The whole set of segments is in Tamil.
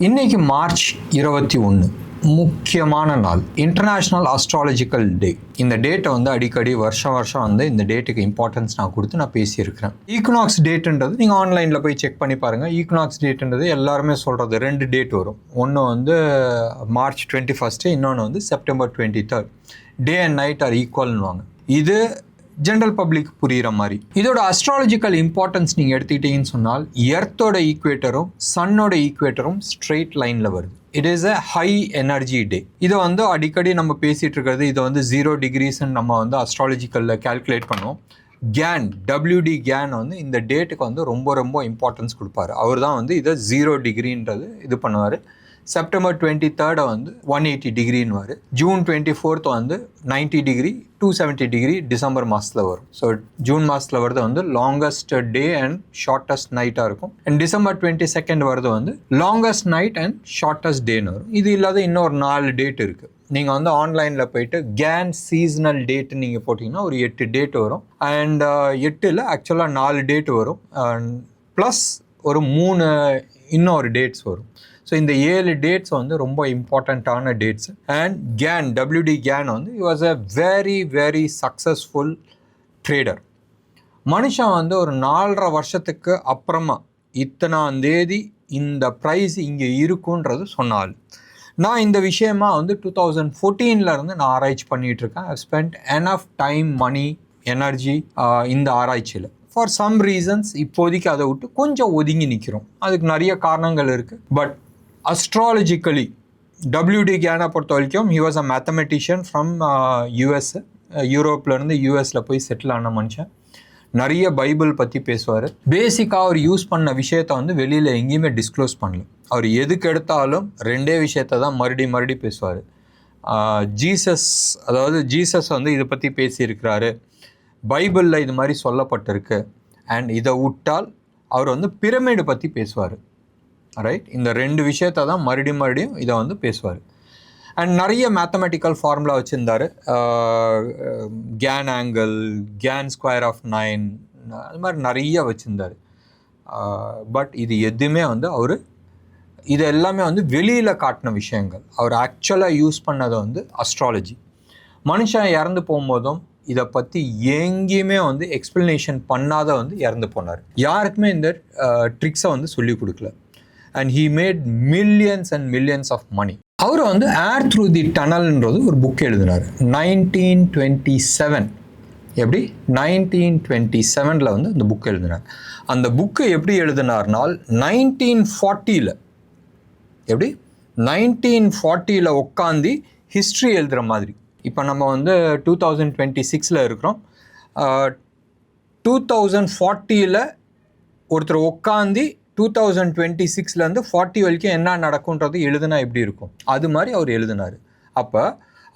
இன்னைக்கு மார்ச் 21 முக்கியமான நாள், இன்டர்நேஷ்னல் அஸ்ட்ராலஜிக்கல் டே. இந்த டேட்டை அடிக்கடி வருஷம் இந்த டேட்டுக்கு இம்பார்ட்டன்ஸ் நான் கொடுத்து நான் பேசியிருக்கிறேன். ஈக்குனாக்ஸ் டேட்டுன்றது நீங்கள் ஆன்லைனில் போய் செக் பண்ணி பாருங்கள். ஈக்குனாக்ஸ் டேட்டுன்றது எல்லாருமே சொல்கிறது 2 டேட் வரும். ஒன்று மார்ச் 21, இன்னொன்று September 23. Day and night are ஈக்குவல்னுவாங்க. இது ஜென்ரல் பப்ளிக் புரிகிற மாதிரி. இதோட அஸ்ட்ராலஜிக்கல் இம்பார்ட்டன்ஸ் நீங்கள் எடுத்துக்கிட்டீங்கன்னு சொன்னால், எர்த்தோட ஈக்குவேட்டரும் சன்னோட ஈக்குவேட்டரும் ஸ்ட்ரெயிட் லைனில் வருது. It is a high energy day. இதை அடிக்கடி நம்ம பேசிகிட்டு இருக்கிறது, இதை 0 டிகிரிஸ்ன்னு நம்ம அஸ்ட்ராலஜிக்கலில் கால்குலேட் பண்ணுவோம். கேன், WD கேன் இந்த டேட்டுக்கு ரொம்ப ரொம்ப இம்பார்ட்டன்ஸ் கொடுப்பாரு. அவர் தான் இதை 0 டிகிரின்றது இது பண்ணுவார். செப்டம்பர் 23 180 டிகிரின்னு, ஜூன் 24 90 டிகிரி, 270 டிகிரி டிசம்பர் மாதத்தில் வரும். ஸோ ஜூன் மாதத்தில் வருது லாங்கஸ்ட் டே அண்ட் ஷார்ட்டஸ்ட் நைட்டாக இருக்கும். அண்ட் டிசம்பர் 22 வருது லாங்கஸ்ட் நைட் அண்ட் ஷார்ட்டஸ்ட் டேன்னு வரும். இது இல்லாத இன்னொரு 4 டேட் இருக்குது. நீங்கள் ஆன்லைனில் போயிட்டு கேன் சீசனல் டேட்டு நீங்கள் போட்டிங்கன்னா ஒரு 8 டேட் வரும். அண்ட் 8ல் ஆக்சுவலாக 4 டேட் வரும், ப்ளஸ் ஒரு 3 இன்னொரு டேட்ஸ் வரும். ஸோ இந்த 7 டேட்ஸ் ரொம்ப இம்பார்ட்டண்ட்டான dates. And can, WD can he was a very very successful trader. மனுஷன் ஒரு 4.5 வருஷத்துக்கு அப்புறமா இத்தனாம் தேதி இந்த ப்ரைஸ் இங்கே இருக்குன்றது சொன்னால், நான் இந்த விஷயமா 2014 நான் ஆராய்ச்சி பண்ணிகிட்ருக்கேன். I spend enough time, money, energy இந்த ஆராய்ச்சியில். ஃபார் சம் ரீசன்ஸ் இப்போதைக்கு அதை விட்டு கொஞ்சம் ஒதுங்கி நிற்கிறோம். அதுக்கு நிறைய காரணங்கள் இருக்குது. பட் அஸ்ட்ராலஜிக்கலி WD கேனை பொறுத்த வரைக்கும் he was a mathematician from US. யூரோப்லேருந்து யூஎஸில் போய் செட்டில் ஆன மனுஷன். நிறைய பைபிள் பற்றி பேசுவார். பேசிக்காக அவர் யூஸ் பண்ண விஷயத்த வெளியில் எங்கேயுமே டிஸ்க்ளோஸ் பண்ணல. அவர் எதுக்கு எடுத்தாலும் 2 விஷயத்த தான் மறுபடி பேசுவார். ஜீசஸ், அதாவது ஜீசஸ் இதை பற்றி பேசியிருக்கிறாரு, பைபிளில் இது மாதிரி சொல்லப்பட்டிருக்கு. அண்ட் இதை விட்டால் அவர் பிரமிடு பற்றி பேசுவார். ரைட், இந்த 2 விஷயத்தை தான் மறுபடியும் இதை பேசுவார். அண்ட் நிறைய மேத்தமெட்டிக்கல் ஃபார்முலா வச்சுருந்தார். Gann angle, Gann square of 9, அது மாதிரி நிறைய வச்சுருந்தார். பட் இது எதுவுமே அவர் இது எல்லாமே வெளியில் காட்டின விஷயங்கள். அவர் ஆக்சுவலாக யூஸ் பண்ணதை அஸ்ட்ராலஜி. மனுஷன் இறந்து போகும்போதும் இதை பற்றி எங்கேயுமே எக்ஸ்பிளனேஷன் பண்ணாத இறந்து போனார். யாருக்குமே இந்த ட்ரிக்ஸை சொல்லி கொடுக்கல. And he made millions and millions of money. அவர் ஏர் த்ரூ தி டனல்ன்றது ஒரு புக் எழுதினார் 1927. எப்படி 1927 அந்த புக் எழுதினார். அந்த புக்கு எப்படி எழுதினார்னால் 1940 எப்படி 1940 உட்காந்து ஹிஸ்ட்ரி எழுதுகிற மாதிரி. இப்போ நம்ம 2026 இருக்கிறோம். 2040 ஒருத்தர் உட்காந்து 2026 40 வரைக்கும் என்ன நடக்கும்ன்றது எழுதுனா எப்படி இருக்கும், அது மாதிரி அவர் எழுதினார். அப்போ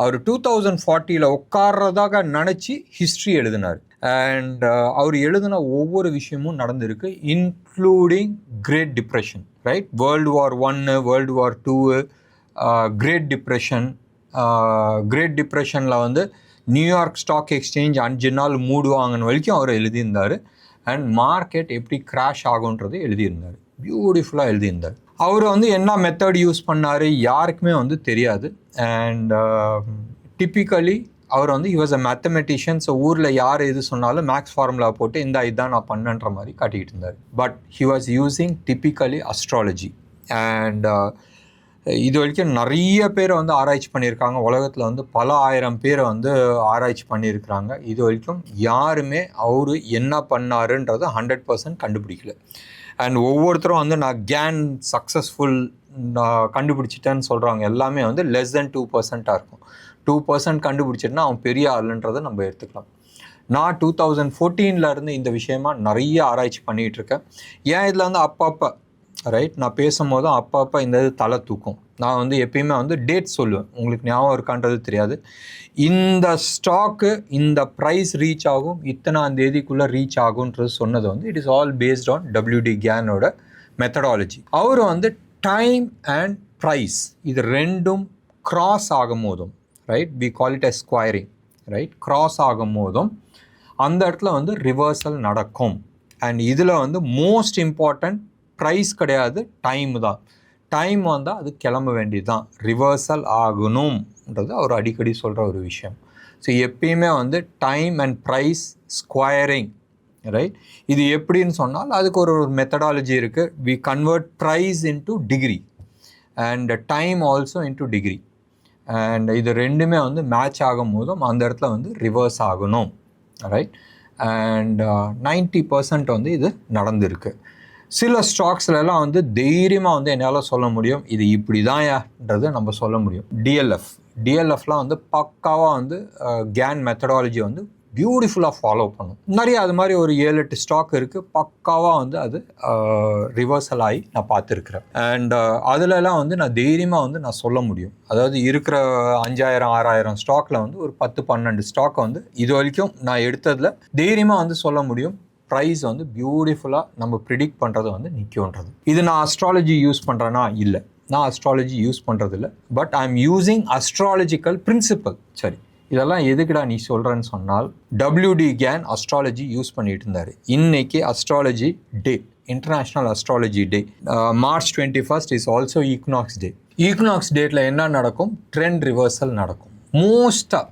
அவர் 2040 உட்கார்றதாக நினச்சி ஹிஸ்ட்ரி எழுதினார். அண்ட் அவர் எழுதின ஒவ்வொரு விஷயமும் நடந்திருக்கு, including great depression. Right, World War I, World War II, great depression. Great டிப்ரெஷனில் நியூயார்க் ஸ்டாக் எக்ஸ்சேஞ்ச் 5 நாள் மூடுவாங்கன்னு வரைக்கும் அவர் எழுதியிருந்தார். அண்ட் மார்க்கெட் எப்படி கிராஷ் ஆகுன்றது எழுதியிருந்தார். பியூட்டிஃபுல்லாக எழுதியிருந்தார். அவர் என்ன மெத்தட் யூஸ் பண்ணார் யாருக்குமே தெரியாது. அண்ட் டிப்பிக்கலி அவர் he was a mathematician. So ஊரில் யார் எது சொன்னாலும் மேக்ஸ் ஃபார்முலா போட்டு இதுதான் நான் பண்ணன்ற மாதிரி காட்டிக்கிட்டு இருந்தார். But he was using typically astrology. And இது வரைக்கும் நிறைய பேர் ஆராய்ச்சி பண்ணியிருக்காங்க. உலகத்தில் பல ஆயிரம் பேரை ஆராய்ச்சி பண்ணியிருக்கிறாங்க. இது வரைக்கும் யாருமே அவர் என்ன பண்ணாருன்றதை 100% கண்டுபிடிக்கல. அண்ட் ஒவ்வொருத்தரும் நான் கேன் சக்ஸஸ்ஃபுல் கண்டுபிடிச்சிட்டேன்னு சொல்கிறாங்க. எல்லாமே லெஸ் தென் 2% இருக்கும். 2% கண்டுபிடிச்சிட்டுனா அவன் பெரிய ஆளுன்றதை நம்ம எடுத்துக்கலாம். நான் 2014 இந்த விஷயமா நிறைய ஆராய்ச்சி பண்ணிகிட்டு இருக்கேன். ஏன் இதில் அப்பப்போ ரைட் நான் பேசும்போது அப்பப்போ இந்த இது தலை தூக்கும். நான் எப்பயுமே டேட் சொல்லுவேன், உங்களுக்கு ஞாபகம் இருக்கான்றது தெரியாது. இந்த ஸ்டாக்கு இந்த ப்ரைஸ் ரீச் ஆகும், இத்தனாம் தேதிக்குள்ளே ரீச் ஆகுன்றது சொன்னது it is all based on WD கேனோட மெத்தடாலஜி. அவர் டைம் அண்ட் ப்ரைஸ் இது ரெண்டும் கிராஸ் ஆகும் போதும், right, we call it as squaring, right, cross ஆகும் போதும் அந்த இடத்துல ரிவர்சல் நடக்கும். அண்ட் இதில் மோஸ்ட் இம்பார்ட்டன்ட் ப்ரைஸ் கிடையாது, டைம் தான். டைம் வந்தால் அது கிளம்ப வேண்டியது தான், ரிவர்சல் ஆகணும்ன்றது அவர் அடிக்கடி சொல்கிற ஒரு விஷயம். ஸோ எப்பயுமே வந்து time and price squaring, right? இது எப்படின்னு சொன்னால் அதுக்கு ஒரு மெத்தடாலஜி இருக்குது. We convert price into degree and time also into degree. And இது ரெண்டுமே வந்து மேட்ச் ஆகும் போதும் அந்த இடத்துல வந்து ரிவர்ஸ் ஆகணும், ரைட்? அண்ட் 90% வந்து இது நடந்திருக்கு. சில ஸ்டாக்ஸ்லாம் வந்து தைரியமாக வந்து என்னால் சொல்ல முடியும், இது இப்படி தான்ன்றது நம்ம சொல்ல முடியும். டிஎல்எஃப்லாம் வந்து பக்காவாக வந்து கேன் மெத்தடாலஜி வந்து பியூட்டிஃபுல்லாக ஃபாலோ பண்ணும். நிறைய அது மாதிரி ஒரு 7-8 ஸ்டாக் இருக்குது, பக்காவாக வந்து அது ரிவர்சல் ஆகி நான் பார்த்துருக்குறேன். அண்ட் அதிலலாம் வந்து நான் தைரியமாக வந்து நான் சொல்ல முடியும். அதாவது இருக்கிற 5000-6000 ஸ்டாக்கில் வந்து ஒரு 10-12 ஸ்டாக்கை வந்து இது வரைக்கும் நான் எடுத்ததில் தைரியமாக வந்து சொல்ல முடியும், ப்ரைஸ் வந்து பியூட்டிஃபுல்லாக நம்ம ப்ரிடிக்ட் பண்ணுறது வந்து நிற்கும்ன்றது. இது நான் அஸ்ட்ராலஜி யூஸ் பண்ணுறேன்னா இல்லை, நான் அஸ்ட்ராலஜி யூஸ் பண்ணுறதில்ல, but I am using astrological principle. சரி, இதெல்லாம் எதுக்குடா நீ சொல்கிறேன்னு சொன்னால், WD கேன் அஸ்ட்ராலஜி யூஸ் பண்ணிட்டு இருந்தார். இன்னைக்கு astrology day, international astrology day. March 21 is also equinox day. Equinox டேட்டில் என்ன நடக்கும்? ட்ரெண்ட் ரிவர்சல் நடக்கும். மோஸ்ட்டாக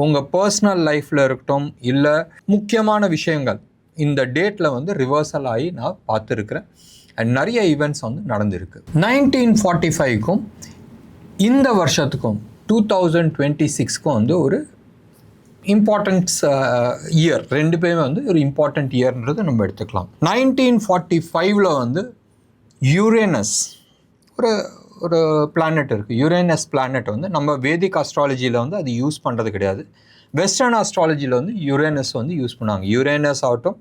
உங்கள் பர்சனல் லைஃப்பில் இருக்கட்டும், இல்லை முக்கியமான விஷயங்கள் இந்த டேட்டில் வந்து ரிவர்சல் ஆகி நான் பார்த்துருக்குறேன். அண்ட் நிறைய ஈவெண்ட்ஸ் வந்து நடந்திருக்கு. 1945க்கும் இந்த வருஷத்துக்கும் 2026க்கும் வந்து ஒரு இம்பார்ட்டன்ஸ் இயர், ரெண்டு பேருமே வந்து ஒரு இம்பார்ட்டண்ட் இயர்ன்றது நம்ம எடுத்துக்கலாம். 1945 வந்து யுரேனஸ் ஒரு பிளானட் இருக்குது. யுரேனஸ் பிளானட் வந்து நம்ம வேதிக் அஸ்ட்ராலஜியில் வந்து அது யூஸ் பண்ணுறது கிடையாது. வெஸ்டர்ன் அஸ்ட்ராலஜியில் வந்து யுரேனஸ் வந்து யூஸ் பண்ணுவாங்க. யுரேனஸ் ஆகட்டும்,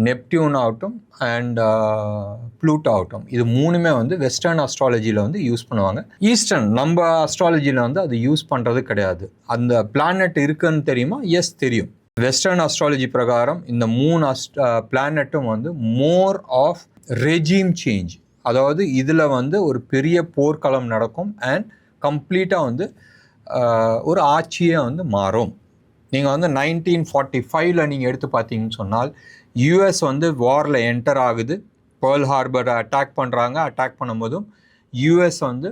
நெப்டியூன் ஆகட்டும் அண்ட் ப்ளூட்டோ ஆகட்டும், இது மூணுமே வந்து வெஸ்டர்ன் அஸ்ட்ராலஜியில் வந்து யூஸ் பண்ணுவாங்க. ஈஸ்டர்ன் நம்ம அஸ்ட்ராலஜியில் வந்து அது யூஸ் பண்ணுறது கிடையாது. அந்த பிளானட் இருக்குன்னு தெரியுமா? எஸ், தெரியும். வெஸ்டர்ன் அஸ்ட்ராலஜி பிரகாரம் இந்த 3 பிளானட்டும் வந்து மோர் ஆஃப் ரெஜிம் சேஞ்ச், அதாவது இதில் வந்து ஒரு பெரிய போர்க்களம் நடக்கும் அண்ட் கம்ப்ளீட்டாக வந்து ஒரு ஆட்சியே வந்து மாறும். நீங்கள் வந்து 1945 நீங்கள் எடுத்து பார்த்தீங்கன்னு சொன்னால், யூஎஸ் வந்து வாரில் என்டர் ஆகுது, பேர்ல் ஹார்பரை அட்டாக் பண்ணுறாங்க. அட்டாக் பண்ணும்போதும் யூஎஸ் வந்து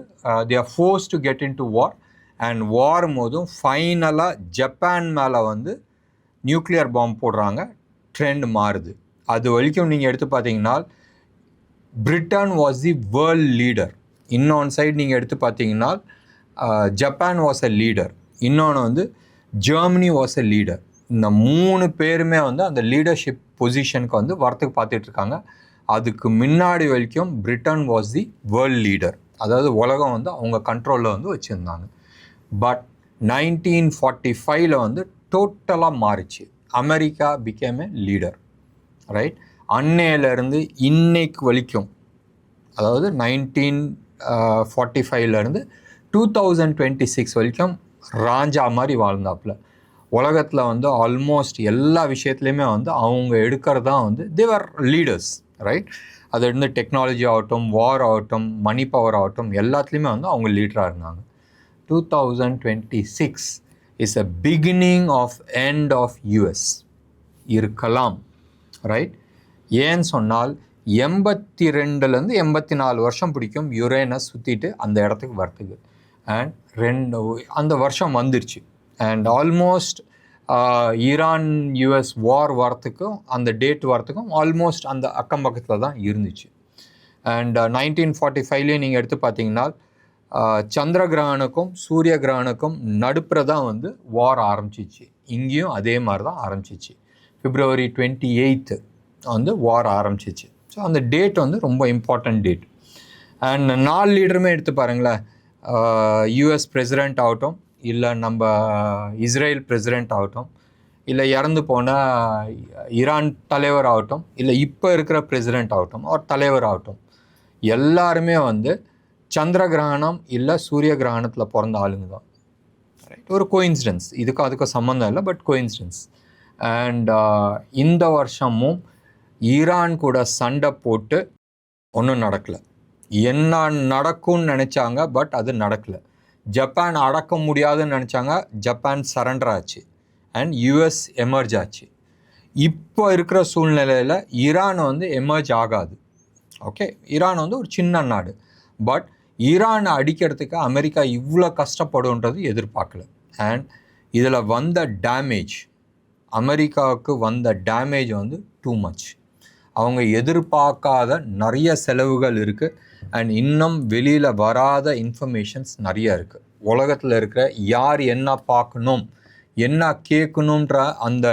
they are force to get in to war. And war போதும் ஃபைனலாக ஜப்பான் மேலே வந்து நியூக்ளியர் பாம்பு போடுறாங்க. ட்ரெண்ட் மாறுது. அது வரைக்கும் நீங்கள் எடுத்து பார்த்தீங்கன்னா Britain was the world leader. இன்னொன்று சைடு நீங்கள் எடுத்து பார்த்தீங்கன்னா ஜப்பான் வாஸ் அ லீடர், இன்னொன்று வந்து ஜெர்மனி வாஸ் அ லீடர். இந்த 3 பேருமே வந்து அந்த லீடர்ஷிப் பொசிஷனுக்கு வந்து வரத்துக்கு பார்த்துட்ருக்காங்க. அதுக்கு முன்னாடி வரைக்கும் Britain was the world leader, அதாவது உலகம் வந்து அவங்க கண்ட்ரோலில் வந்து வச்சுருந்தாங்க. பட் 1945 வந்து டோட்டலாக மாறிச்சு. அமெரிக்கா பிகேம் ஏ லீடர், ரைட்? அன்னையிலேருந்து இன்னைக்கு வரைக்கும், அதாவது 1945 2026 வரைக்கும் ராஜா மாதிரி வாழ்ந்தாப்புல. உலகத்தில் வந்து ஆல்மோஸ்ட் எல்லா விஷயத்துலையுமே வந்து அவங்க எடுக்கிறது தான் வந்து தேவர் லீடர்ஸ், ரைட்? அது இருந்து டெக்னாலஜி ஆகட்டும், வார் ஆகட்டும், மணி பவர் ஆகட்டும், எல்லாத்துலேயுமே வந்து அவங்க லீடராக இருந்தாங்க. 2026 is a beginning of end of US இருக்கலாம், ரைட்? ஏன்னு சொன்னால் 82லேருந்து 84 வருஷம் பிடிக்கும் யுரேனஸ் சுற்றிட்டு அந்த இடத்துக்கு வரத்துக்கு. அண்ட் அந்த வருஷம் வந்துருச்சு. அண்ட் ஆல்மோஸ்ட் ஈரான் யூஎஸ் வார் வரத்துக்கும் அந்த டேட் வரத்துக்கும் ஆல்மோஸ்ட் அந்த அக்கம் பக்கத்தில் தான் இருந்துச்சு. அண்ட் 1945 நீங்கள் எடுத்து பார்த்தீங்கன்னா சந்திர கிரகணுக்கும் சூரிய கிரகணுக்கும் நடுப்புற தான் வந்து வார் ஆரம்பிச்சிச்சு. இங்கேயும் அதே மாதிரி தான் ஆரம்பிச்சிச்சு. February 28 வந்து வார் ஆரம்பிச்சிச்சு. ஸோ அந்த டேட் வந்து ரொம்ப இம்பார்ட்டண்ட் டேட். அண்ட் 4 லீடருமே எடுத்து பாருங்களேன், யூஎஸ் பிரசிடெண்ட் ஆகட்டும், இல்லை நம்ம இஸ்ரேல் பிரசிடெண்ட் ஆகட்டும், இல்லை இறந்து போன ஈரான் தலைவர் ஆகட்டும், இல்லை இப்போ இருக்கிற பிரசிடெண்ட் ஆகட்டும், ஒரு தலைவர் ஆகட்டும், எல்லாருமே வந்து சந்திர கிரகணம் இல்லை சூரிய கிரகணத்தில் பிறந்த ஆளுங்க தான், ரைட்? ஒரு கோயின்சிடன்ஸ், இதுக்கும் அதுக்கும் சம்மந்தம் இல்லை, பட் கோயின்சிடன்ஸ். அண்ட் இந்த வருஷமும் ஈரான் கூட சண்டை போட்டு ஒன்றும் நடக்கலை. என்ன நடக்கும்னு நினச்சாங்க, பட் அது நடக்கலை. ஜப்பான் அடக்க முடியாதுன்னு நினச்சாங்க, ஜப்பான் சரண்டர் ஆச்சு அண்ட் யூஎஸ் எமர்ஜ் ஆச்சு. இப்போ இருக்கிற சூழ்நிலையில் ஈரான் வந்து எமர்ஜ் ஆகாது. ஓகே, ஈரான் வந்து ஒரு சின்ன நாடு, பட் ஈரானை அடிக்கிறதுக்கு அமெரிக்கா இவ்வளோ கஷ்டப்படுன்றது எதிர்பார்க்கல. அண்ட் இதில் வந்த டேமேஜ், அமெரிக்காவுக்கு வந்த டேமேஜ் வந்து டூ மச். அவங்க எதிர்பார்க்காத நிறைய செலவுகள் இருக்குது. அண்ட் இன்னும் வெளியில் வராத இன்ஃபர்மேஷன்ஸ் நிறைய இருக்குது. உலகத்தில் இருக்கிற யார் என்ன பார்க்கணும், என்ன கேட்கணுன்ற அந்த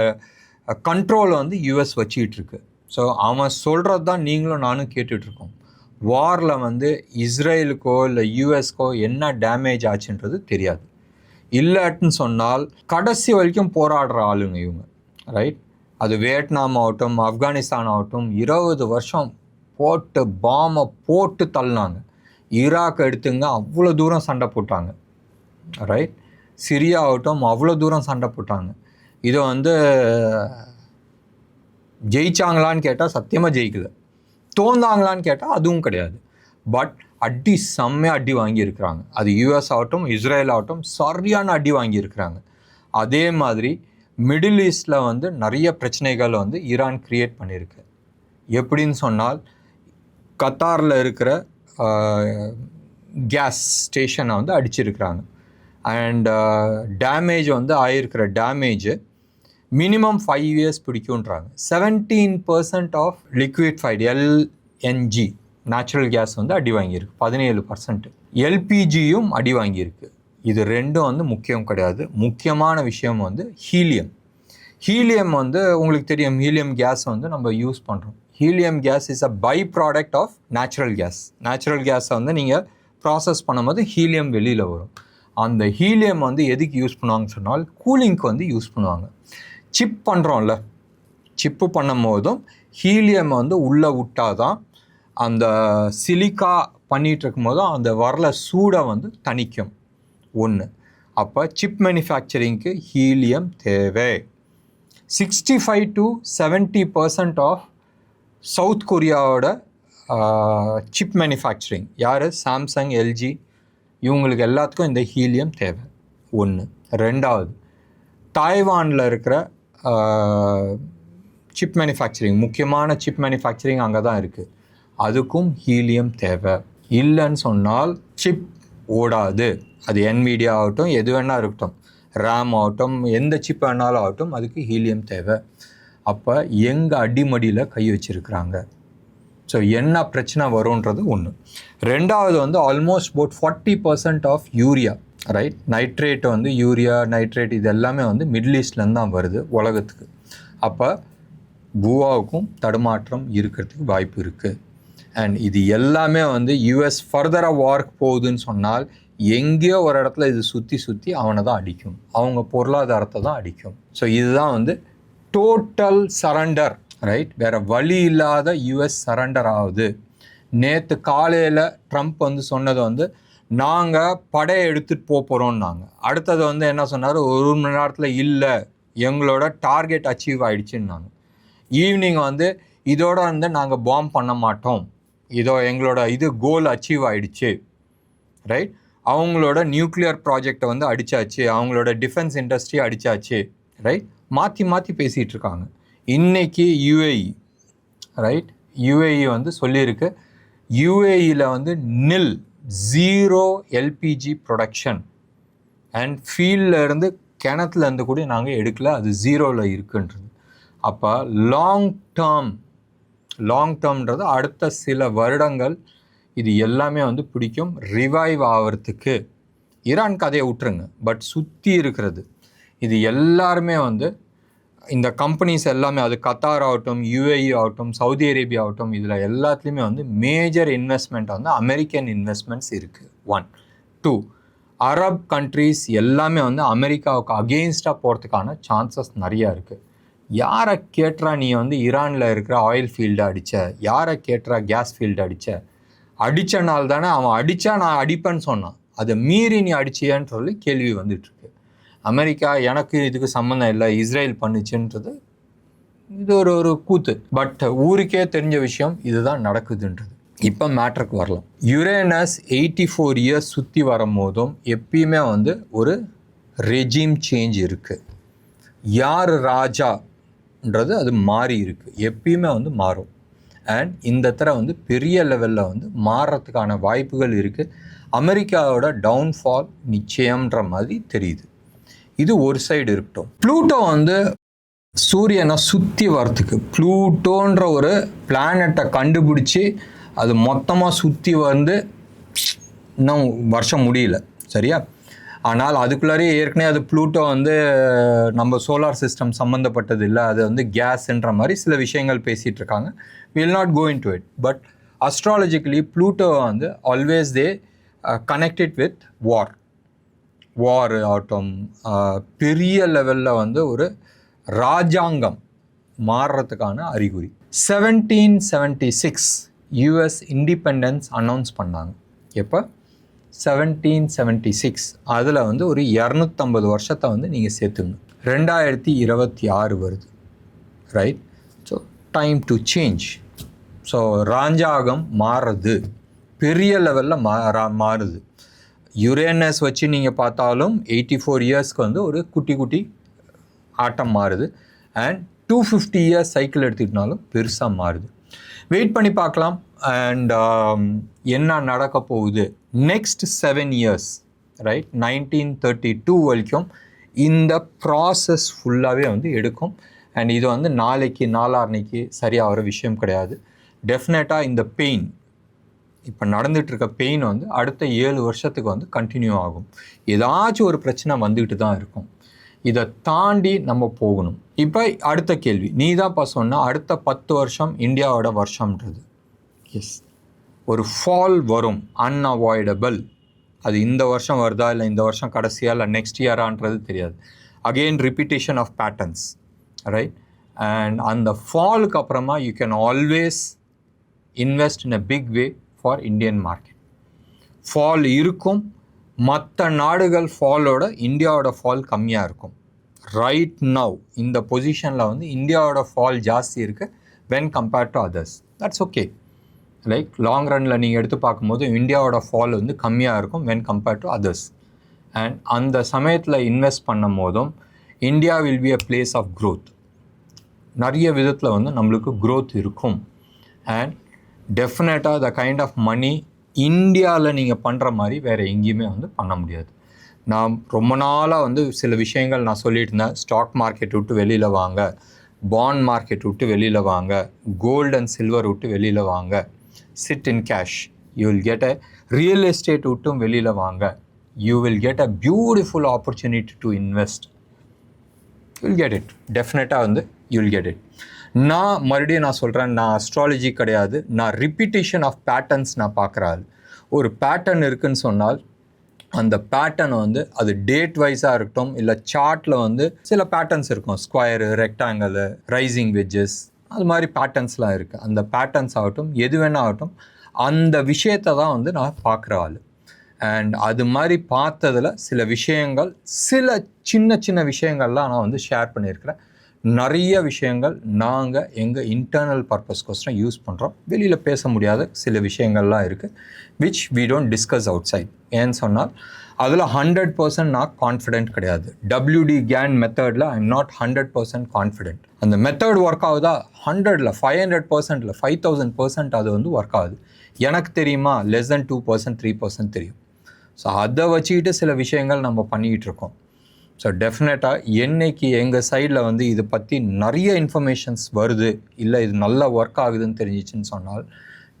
கண்ட்ரோலை வந்து யூஎஸ் வச்சுக்கிட்டு இருக்கு. ஸோ அவன் சொல்கிறது தான் நீங்களும் நானும் கேட்டுட்ருக்கோம். வாரில் வந்து இஸ்ரேலுக்கோ இல்லை யூஎஸ்க்கோ என்ன டேமேஜ் ஆச்சுன்றது தெரியாது. இல்லாட்டுன்னு சொன்னால் கடைசி வரைக்கும் போராடுற ஆளுங்க இவங்க, ரைட்? அது வியட்நாம் ஆகட்டும், ஆப்கானிஸ்தான் ஆகட்டும், 20 வருஷம் போட்டு பாமை போட்டு தள்ளினாங்க. ஈராக் எடுத்துங்க, அவ்வளோ தூரம் சண்டை போட்டாங்க, ரைட்? சிரியா ஆகட்டும், அவ்வளோ தூரம் சண்டை போட்டாங்க. இதை வந்து ஜெயிச்சாங்களான்னு கேட்டால் சத்தியமாக ஜெயிக்கல. தோந்தாங்களான்னு கேட்டால் அதுவும் கிடையாது. பட் அடி செம்மையாக அடி வாங்கியிருக்கிறாங்க. அது யூஎஸ் ஆகட்டும், இஸ்ரேல் ஆகட்டும், சரியான அடி வாங்கியிருக்கிறாங்க. அதே மாதிரி மிடில் ஈஸ்டில் வந்து நிறைய பிரச்சனைகள் வந்து ஈரான் க்ரியேட் பண்ணியிருக்கு. எப்படின்னு சொன்னால், கத்தாரில் இருக்கிற கேஸ் ஸ்டேஷனை வந்து அடிச்சிருக்கிறாங்க. அண்ட் டேமேஜ் வந்து ஆகிருக்கிற டேமேஜு மினிமம் 5 years பிடிக்குன்றாங்க. 17% of liquefied LNG natural gas வந்து அடி வாங்கியிருக்கு, 17%. எல்பிஜியும் அடி வாங்கியிருக்கு. இது ரெண்டும் வந்து முக்கியம் கிடையாது. முக்கியமான விஷயம் வந்து ஹீலியம். ஹீலியம் வந்து உங்களுக்கு தெரியும், ஹீலியம் கேஸ் வந்து நம்ம யூஸ் பண்ணுறோம். Helium gas is a by product of natural gas. Natural கேஸை வந்து நீங்கள் ப்ராசஸ் பண்ணும்போது ஹீலியம் வெளியில் வரும். அந்த ஹீலியம் வந்து எதுக்கு யூஸ் பண்ணுவாங்கன்னு சொன்னால், கூலிங்க்கு வந்து யூஸ் பண்ணுவாங்க. சிப் பண்ணுறோம்ல, சிப்பு பண்ணும் போதும் ஹீலியம் வந்து உள்ளே விட்டால் தான் அந்த சிலிக்கா பண்ணிகிட்டு இருக்கும் போதும் அந்த வரல சூடை வந்து தணிக்கும் ஒன்று. அப்போ சிப் மேனுஃபேக்சரிங்க்கு ஹீலியம் தேவை. 65 to 70% ஆஃப் சவுத் கொரியாவோட சிப் மேனுஃபேக்சரிங் யார்? சாம்சங், எல்ஜி, இவங்களுக்கு எல்லாத்துக்கும் இந்த ஹீலியம் தேவை ஒன்று. ரெண்டாவது, தாய்வானில் இருக்கிற சிப் மேனுஃபேக்சரிங், முக்கியமான சிப் மேனுஃபேக்சரிங் அங்கே தான் இருக்குது. அதுக்கும் ஹீலியம் தேவை. இல்லைன்னு சொன்னால் சிப் ஓடாது. அது என்விடியா ஆகட்டும், எது வேணால் இருக்கட்டும், ரேம் ஆகட்டும், எந்த சிப் வேணாலும் ஆகட்டும், அதுக்கு ஹீலியம் தேவை. அப்போ எங்கள் அடிமடியில் கை வச்சுருக்குறாங்க. ஸோ என்ன பிரச்சனை வரும்ன்றது ஒன்று. ரெண்டாவது வந்து almost about 40% of urea, right? Nitrate வந்து யூரியா, நைட்ரேட் இது எல்லாமே வந்து மிடில் ஈஸ்ட்லேருந்து தான் வருது உலகத்துக்கு. அப்போ பூவாவுக்கும் தடுமாற்றம் இருக்கிறதுக்கு வாய்ப்பு இருக்குது. அண்ட் இது எல்லாமே வந்து யூஎஸ் ஃபர்தராக வார்க்கு போகுதுன்னு சொன்னால் எங்கேயோ ஒரு இடத்துல இது சுற்றி சுற்றி அவனை தான் அடிக்கும், அவங்க பொருளாதாரத்தை தான் அடிக்கும். ஸோ இதுதான் வந்து டோட்டல் சரண்டர், ரைட்? வேறு வழி இல்லாத யூஎஸ் சரண்டர் ஆகுது. நேற்று காலையில் ட்ரம்ப் வந்து சொன்னது வந்து, நாங்கள் படையை எடுத்துகிட்டு போகிறோம்னாங்க. அடுத்தது வந்து என்ன சொன்னார், 1 மணி நேரத்தில் இல்லை, எங்களோட டார்கெட் அச்சீவ் ஆகிடுச்சுன்னாங்க. ஈவினிங் வந்து இதோட வந்து நாங்கள் பாம்பு பண்ண மாட்டோம், இதோ எங்களோட கோல் அச்சீவ் ஆகிடுச்சு, ரைட்? அவங்களோட நியூக்ளியர் ப்ராஜெக்டை வந்து அடித்தாச்சு, அவங்களோட டிஃபென்ஸ் இண்டஸ்ட்ரி அடித்தாச்சு, ரைட்? மாற்றி மாற்றி பேசிகிட்டு இருக்காங்க. இன்றைக்கி யுஏஇ, ரைட்? யுஏஇ வந்து சொல்லியிருக்கு, யுஏஇயில் வந்து 0 எல்பிஜி ப்ரொடக்ஷன். அண்ட் ஃபீல்டில் இருந்து கிணத்துலேருந்து கூட நாங்கள் எடுக்கல, அது 0ல் இருக்குன்றது. அப்போ லாங் டேர்ம்ன்றது அடுத்த சில வருடங்கள் இது எல்லாமே வந்து பிடிக்கும் ரிவைவ் ஆகிறதுக்கு. ஈரான் கதையை விட்டுருங்க, பட் சுற்றி இருக்கிறது இது எல்லாருமே வந்து இந்த கம்பெனிஸ் எல்லாமே, அது கத்தார் ஆகட்டும், யுஏஇ ஆகட்டும், சவுதி அரேபியா ஆகட்டும், இதில் எல்லாத்துலேயுமே வந்து மேஜர் இன்வெஸ்ட்மெண்ட் வந்து அமெரிக்கன் இன்வெஸ்ட்மெண்ட்ஸ் இருக்குது. 1, 2 அரப் கண்ட்ரீஸ் எல்லாமே வந்து அமெரிக்காவுக்கு அகெயின்ஸ்டாக போகிறதுக்கான சான்சஸ் நிறையா இருக்குது. யாரை கேட்டுறா நீ வந்து ஈரானில் இருக்கிற ஆயில் ஃபீல்டை அடித்த, யாரை கேட்டுறா கேஸ் ஃபீல்டு அடித்தனால தானே அவன் அடித்தா நான் அடிப்பேன்னு சொன்னான், அதை மீறி நீ அடிச்சியான்னு சொல்லி கேள்வி வந்துட்டுருக்கு. அமெரிக்கா எனக்கு இதுக்கு சம்மந்தம் இல்லை, இஸ்ரேல் பண்ணுச்சுன்றது இது ஒரு கூத்து. பட் ஊருக்கே தெரிஞ்ச விஷயம் இதுதான் நடக்குதுன்றது. இப்போ மேட்ருக்கு வரலாம். யுரேனஸ் 84 years சுற்றி வரும்போதும் எப்பயுமே வந்து ஒரு ரெஜிம் சேஞ்ச் இருக்குது. யார் ராஜான்றது அது மாறி இருக்குது, எப்பயுமே வந்து மாறும். அண்ட் இந்த தடவை வந்து பெரிய லெவலில் வந்து மாறுறதுக்கான வாய்ப்புகள் இருக்குது. அமெரிக்காவோட டவுன்ஃபால் நிச்சயம்ன்ற மாதிரி தெரியுது. இது ஒரு சைடு இருக்கட்டும். ப்ளூட்டோ வந்து சூரியனை சுற்றி வரத்துக்கு, ப்ளூட்டோன்ற ஒரு பிளானட்டை கண்டுபிடிச்சி அது மொத்தமாக சுற்றி வந்து இன்னும் வருஷம் முடியல, சரியா? ஆனால் அதுக்குள்ளாரே ஏற்கனவே அது ப்ளூட்டோ வந்து நம்ம சோலார் சிஸ்டம் சம்மந்தப்பட்டது இல்லை, அது வந்து கேஸ்ன்ற மாதிரி சில விஷயங்கள் பேசிகிட்டு இருக்காங்க. Will not go into it. But astrologically Pluto வந்து always they connected with war ஆகட்டும், பெரிய லெவலில் வந்து ஒரு ராஜாங்கம் மாறுறதுக்கான அறிகுறி. 1776 யூஎஸ் இண்டிபெண்டன்ஸ் அனௌன்ஸ் பண்ணாங்க. எப்போ? 1776. அதில் வந்து ஒரு 250 வருஷத்தை வந்து நீங்கள் சேர்த்துக்கணும். 2026 வருது, right? So time to change. So ராஜாங்கம் மாறுறது, பெரிய லெவலில் மாறுது. யுரேனஸ் வச்சு நீங்கள் பார்த்தாலும் 84 இயர்ஸ்க்கு வந்து ஒரு குட்டி ஆட்டம் மாறுது. அண்ட் 250 இயர்ஸ் சைக்கிள் எடுத்துக்கிட்டாலும் பெருசாக மாறுது. வெயிட் பண்ணி பார்க்கலாம். அண்ட் என்ன நடக்க போகுது நெக்ஸ்ட் 7 இயர்ஸ், ரைட்? 1932 வரைக்கும் இந்த ப்ராசஸ் ஃபுல்லாகவே வந்து எடுக்கும். அண்ட் இது வந்து நாளைக்கு நாளான்னைக்கு சரியாகிற விஷயம் கிடையாது. டெஃபினட்டாக இந்த பெயின், இப்போ நடந்துகிட்ருக்க பெயின் வந்து அடுத்த 7 வருஷத்துக்கு வந்து கண்டினியூ ஆகும். ஏதாச்சும் ஒரு பிரச்சனை வந்துக்கிட்டு தான் இருக்கும். இதை தாண்டி நம்ம போகணும். இப்போ அடுத்த கேள்வி, நீ தான்ப்பா சொன்னால் அடுத்த 10 வருஷம் இந்தியாவோட வருஷம்ன்றது. எஸ், ஒரு ஃபால் வரும், அன்அவாய்டபிள். அது இந்த வருஷம் வருதா இல்லை இந்த வருஷம் கடைசியா இல்லை நெக்ஸ்ட் இயரான்றது தெரியாது. Again repetition of patterns, right? And அந்த ஃபாலுக்கு அப்புறமா you can always invest in a big way for Indian market. Fall இருக்கும், மற்ற நாடுகள் ஃபாலோட இந்தியாவோட ஃபால் கம்மியாக இருக்கும். ரைட் நவ் இந்த பொசிஷனில் வந்து இந்தியாவோட ஃபால் ஜாஸ்தி இருக்குது when compared to others. That's okay. Like long ரனில் நீங்கள் எடுத்து பார்க்கும்போது இந்தியாவோட ஃபால் வந்து கம்மியாக இருக்கும் when compared to others. And அந்த சமயத்தில் இன்வெஸ்ட் பண்ணும் போதும் India will be a place of growth. நிறைய விதத்தில் வந்து நம்மளுக்கு க்ரோத் இருக்கும். அண்ட் டெஃபினட்டாக த கைண்ட் ஆஃப் மணி இந்தியாவில் நீங்கள் பண்ணுற மாதிரி வேறு எங்கேயுமே வந்து பண்ண முடியாது. நான் ரொம்ப நாளாக வந்து சில விஷயங்கள் நான் சொல்லிட்டு இருந்தேன். ஸ்டாக் மார்க்கெட் விட்டு வெளியில் வாங்க, பாண்ட் மார்க்கெட் விட்டு வெளியில் வாங்க, கோல்டு அண்ட் சில்வர் விட்டு வெளியில் வாங்க, sit in cash, you will get a real estate விட்டும் வெளியில் வாங்க, you will get a beautiful opportunity to invest. You will get it. டெஃபினட்டாக வந்து யூ வில் கெட் இட். நான் மறுபடியும் நான் சொல்கிறேன், நான் அஸ்ட்ராலஜி கிடையாது, நான் ரிப்பீட்டேஷன் ஆஃப் பேட்டர்ன்ஸ் நான் பார்க்குறாள். ஒரு பேட்டர்ன் இருக்குதுன்னு சொன்னால் அந்த பேட்டர்ன் வந்து அது டேட் வைஸாக இருக்கட்டும், இல்லை சார்ட்டில் வந்து சில பேட்டர்ன்ஸ் இருக்கும், ஸ்கொயரு, ரெக்டாங்கிள், ரைசிங் வெஜ்ஜஸ், அது மாதிரி பேட்டர்ன்ஸ்லாம் இருக்குது. அந்த பேட்டர்ன்ஸ் ஆகட்டும், எது வேணா ஆகட்டும், அந்த விஷயத்தை தான் வந்து நான் பார்க்குற ஆள். அண்ட் அது மாதிரி பார்த்ததில் சில விஷயங்கள், சில சின்ன விஷயங்கள்லாம் நான் வந்து ஷேர் பண்ணியிருக்கிறேன். நிறைய விஷயங்கள் நாங்கள் எங்கள் இன்டர்னல் பர்பஸ்க்கோசரம் யூஸ் பண்ணுறோம். வெளியில் பேச முடியாத சில விஷயங்கள்லாம் இருக்குது which we don't discuss outside. ஏன்னு சொன்னால் அதில் 100% நான் கான்ஃபிடென்ட் கிடையாது. WD GAN மெத்தடில் ஐ எம் நாட் 100% கான்ஃபிடென்ட். அந்த மெத்தட் ஒர்க் ஆகுதா 100ல் 500%, 5000% அது வந்து ஒர்க் ஆகுது. எனக்கு தெரியுமா லெஸ் தென் 2%, 3% தெரியும். ஸோ அதை வச்சுக்கிட்டு சில விஷயங்கள் நம்ம பண்ணிக்கிட்டு இருக்கோம். ஸோ டெஃபினட்டாக என்னைக்கு எங்கள் சைடில் வந்து இதை பற்றி நிறைய இன்ஃபர்மேஷன்ஸ் வருது, இல்லை இது நல்லா ஒர்க் ஆகுதுன்னு தெரிஞ்சிச்சுன்னு சொன்னால்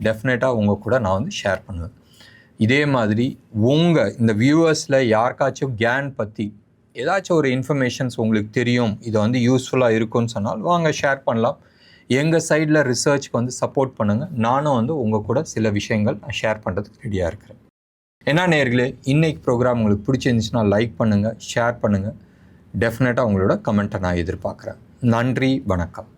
டெஃபினட்டாக உங்கள் கூட நான் வந்து ஷேர் பண்ணுவேன். இதே மாதிரி உங்கள் இந்த வியூவர்ஸில் யாருக்காச்சும் GAN பற்றி ஏதாச்சும் ஒரு இன்ஃபர்மேஷன்ஸ் உங்களுக்கு தெரியும், இதை வந்து யூஸ்ஃபுல்லாக இருக்கும்னு சொன்னால் வாங்க ஷேர் பண்ணலாம். எங்கள் சைடில் ரிசர்ச்க்கு வந்து சப்போர்ட் பண்ணுங்கள். நானும் வந்து உங்கள் கூட சில விஷயங்கள் ஷேர் பண்ணுறதுக்கு ரெடியாக இருக்கிறேன். என்ன நேயர்களே, இன்னைக்கு ப்ரோக்ராம் உங்களுக்கு பிடிச்சிருந்துச்சுன்னா லைக் பண்ணுங்கள், ஷேர் பண்ணுங்கள். டெஃபினட்டாக உங்களோட கமெண்ட்டை நான் எதிர்பார்க்குறேன். நன்றி, வணக்கம்.